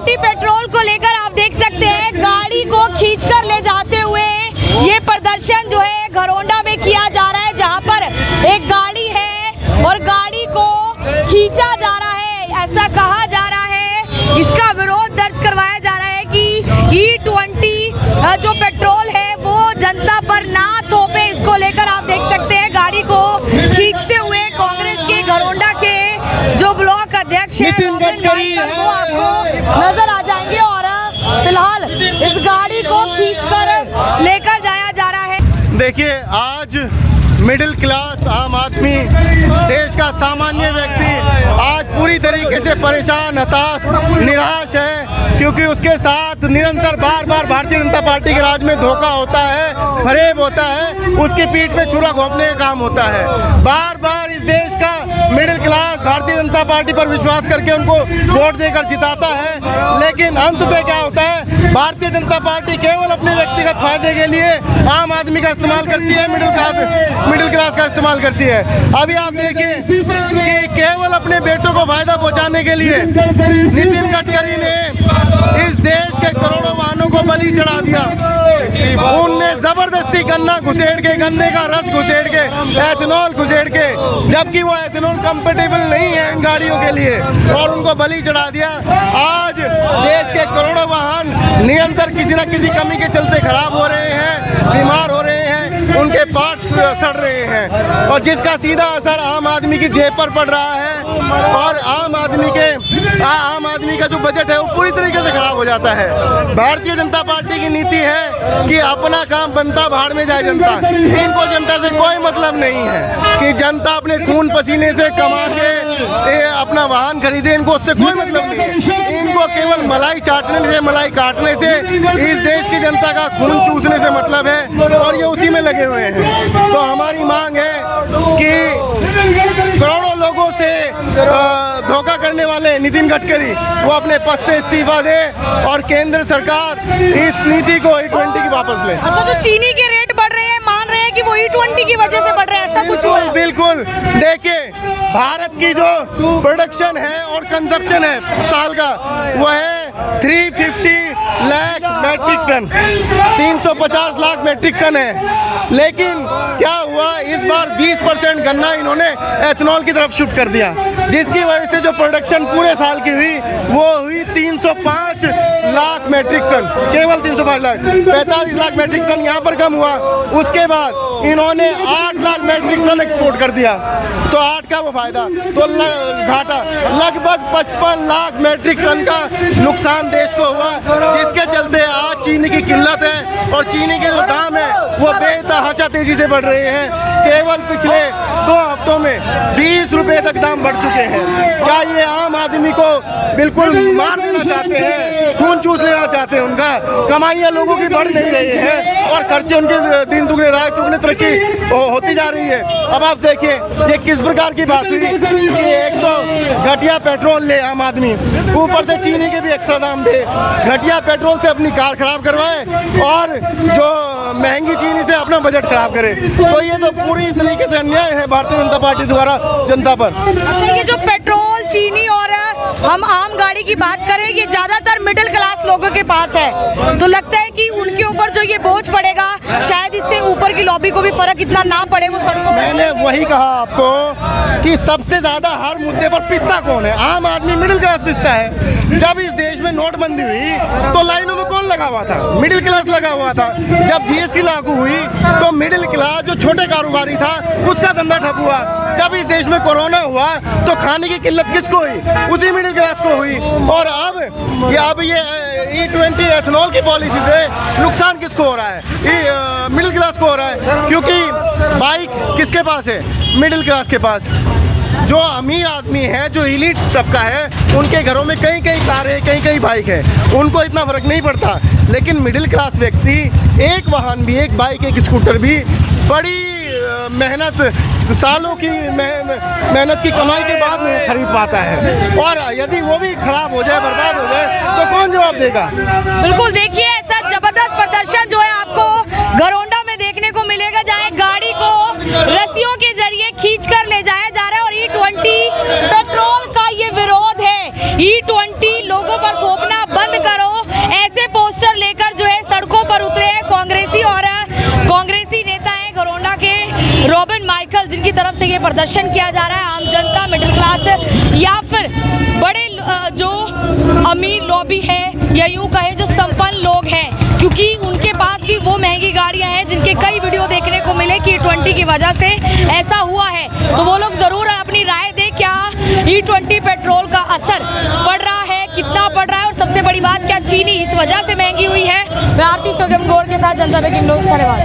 E20 petrol को लेकर आप देख सकते हैं गाड़ी को खींचकर ले जाते हुए ये प्रदर्शन जो है घरौंडा में किया जा रहा है, जहां पर एक गाड़ी है और गाड़ी को खींचा जा रहा है। ऐसा कहा जा रहा है, इसका विरोध दर्ज करवाया जा रहा है कि E20 जो पेट्रोल है वो जनता पर ना थोपे। इसको लेकर आप देख सकते हैं गाड़ी को खींचते हुए कांग्रेस के घरौंडा के जो ब्लॉक अध्यक्ष है वो आपको नजर आ जाएंगे और फिलहाल इस गाड़ी को खींचकर लेकर जाया जा रहा है। देखिए, आज मिडिल क्लास आम आदमी, देश का सामान्य व्यक्ति आज पूरी तरीके से परेशान, हताश, निराश है, क्योंकि उसके साथ निरंतर बार बार भारतीय जनता पार्टी के राज में धोखा होता है, फरेब होता है, उसकी पीठ में छुरा घोंपने का काम होता है। बार बार इस देश का middle class Bharatiya Janata party पर विश्वास करके उनको वोट देकर जिताता है, लेकिन अंततः क्या होता है, भारतीय जनता पार्टी केवल अपने व्यक्तिगत फायदे के लिए आम आदमी का इस्तेमाल करती है, मिडिल क्लास का इस्तेमाल करती है। अभी आप देखिए कि केवल अपने बेटों को फायदा पहुंचाने के लिए नितिन गडकरी ने इस देश के करोड़ों वाहनों को बलि चढ़ा दिया। उनने जबरदस्ती गन्ना घुसेड़ के, गन्ने का रस घुसेड़ के, एथेनॉल घुसेड़ के, जबकि वो एथेनॉल कंपेटेबल नहीं है इन गाड़ियों के लिए, और उनको बलि चढ़ा दिया। आज देश के करोड़ों वाहन निरंतर किसी न किसी कमी के चलते खराब हो रहे हैं, बीमार हो रहे हैं, उनके पार्ट्स सड़ रहे हैं, और जिसका सीधा असर आम आदमी की जेब पर पड़ रहा है, और आम आदमी का जो बजट है वो पूरी तरीके से खराब हो जाता है। भारतीय जनता पार्टी की नीति है कि अपना काम बनता, भाड़ में जाए जनता। इनको जनता से कोई मतलब नहीं है कि जनता अपने खून पसीने से कमा के अपना वाहन खरीदे, इनको उससे कोई मतलब नहीं है। इनको केवल मलाई चाटने से, मलाई काटने से, इस देश की जनता का खून चूसने से मतलब है, और ये उसी में लगे हुए हैं। तो हमारी मांग है कि करोड़ों लोगों से धोखा करने वाले नितिन गडकरी वो अपने पद से इस्तीफा दे और केंद्र सरकार इस नीति को E20 की वापस ले। अच्छा, तो चीनी के रेट बढ़ रहे हैं, मान रहे हैं कि वो E20 की वजह से बढ़ रहे हैं, ऐसा कुछ हुआ? बिल्कुल। देखिए, भारत की जो प्रोडक्शन है और कंजप्शन है साल का, वो है 350 lakh metric tonne, 350 lakh metric tonne है। लेकिन क्या हुआ, इस बार 20% गन्ना इन्होंने एथेनॉल की तरफ शिफ्ट कर दिया, जिसकी वजह से जो प्रोडक्शन पूरे साल की हुई वो हुई 305 लाख मैट्रिक टन, केवल 305 लाख, 45 लाख मैट्रिक टन यहाँ पर कम हुआ। उसके बाद इन्होंने 8 लाख मैट्रिक टन एक्सपोर्ट कर दिया, तो 8 का वो फायदा, तो घाटा लगभग 55 लाख मैट्रिक टन का नुकसान देश को हुआ, जिसके चलते आज चीनी की किल्लत है, और चीनी के जो दाम है वो बेतहाशा तेजी से बढ़ रहे हैं। केवल पिछले 2 हफ्तों में 20 रुपए तक दाम बढ़ चुके हैं। क्या ये आम आदमी को बिल्कुल मार देना चाहते हैं, खून चूस लेना चाहते हैं? उनका कमाइयाँ लोगों की बढ़ नहीं रही है, और खर्चे उनके दिन दुगने रात चुगने तरक्की होती जा रही है। अब आप देखिए ये किस प्रकार की बात हुई कि एक तो घटिया पेट्रोल ले आम आदमी, ऊपर से चीनी के भी एक्स्ट्रा दाम दे, घटिया पेट्रोल से अपनी कार खराब करवाए, और जो महंगी चीनी से अपना बजट खराब करे। तो ये तो पूरी तरीके से अन्याय है भारतीय जनता पार्टी द्वारा जनता पर। अच्छा, ये जो पेट्रोल, चीनी और हम आम गाड़ी की बात करें, ये ज्यादातर मिडिल क्लास लोगों के पास है, तो लगता है कि उनके ऊपर जो ये बोझ पड़ेगा, शायद इससे ऊपर की लॉबी को भी फर्क इतना ना पड़े वो सड़कों। मैंने वही कहा आपको कि सबसे ज्यादा हर मुद्दे पर पिसता कौन है? आम आदमी, मिडिल क्लास पिसता है। जब इस देश में नोटबंदी हुई तो लाइनों में कौन लगा हुआ था? मिडिल क्लास लगा हुआ था। जब GST लागू हुई तो मिडिल क्लास जो छोटे कारोबारी था उसका धंधा ठप हुआ। जब इस देश में कोरोना हुआ तो खाने की किल्लत किसको हुई? उसी मिडिल क्लास को हुई। और अब ये E20 एथेनॉल की पॉलिसी से नुकसान किसको हो रहा है? मिडिल क्लास को हो रहा है, क्योंकि बाइक किसके पास है? मिडिल क्लास के पास। जो अमीर आदमी है, जो इलीट तबका है, उनके घरों में कई कई कारें, कई कई बाइक है, उनको इतना फर्क नहीं पड़ता। लेकिन मिडिल क्लास व्यक्ति एक वाहन भी, एक बाइक, एक स्कूटर भी बड़ी मेहनत, सालों की मेहनत की कमाई के बाद में खरीद पाता है, और यदि वो भी खराब हो जाए, बर्बाद हो जाए, तो कौन जवाब देगा? बिल्कुल, देखिए ऐसा जबरदस्त प्रदर्शन जो है आपको घरौंडा में देखने को मिलेगा, जहाँ गाड़ी को रस्सियों के जरिए खींचकर ले जाया जा रहा है, और E20 पेट्रोल का ये विरोध है। E20 लोगों पर थोपना की तरफ से ये प्रदर्शन किया जा रहा है। आम जनता, मिडिल क्लास या फिर बड़े जो अमीर लॉबी है या यूं कहे जो संपन्न लोग हैं, क्योंकि उनके पास भी वो महंगी गाड़ियां हैं जिनके कई वीडियो देखने को मिले कि E20 की वजह से ऐसा हुआ है। तो वो लोग ज़रूर अपनी राय दें, क्या E20 पेट्रोल का असर पड़ रहा है, कितना पड़ रहा है, और सबसे बड़ी बात क्या चीनी इस वजह से महंगी हुई है। मैं आरती सोगम गौर के साथ जनता ब्रेकिंग न्यूज़ धन्यवाद।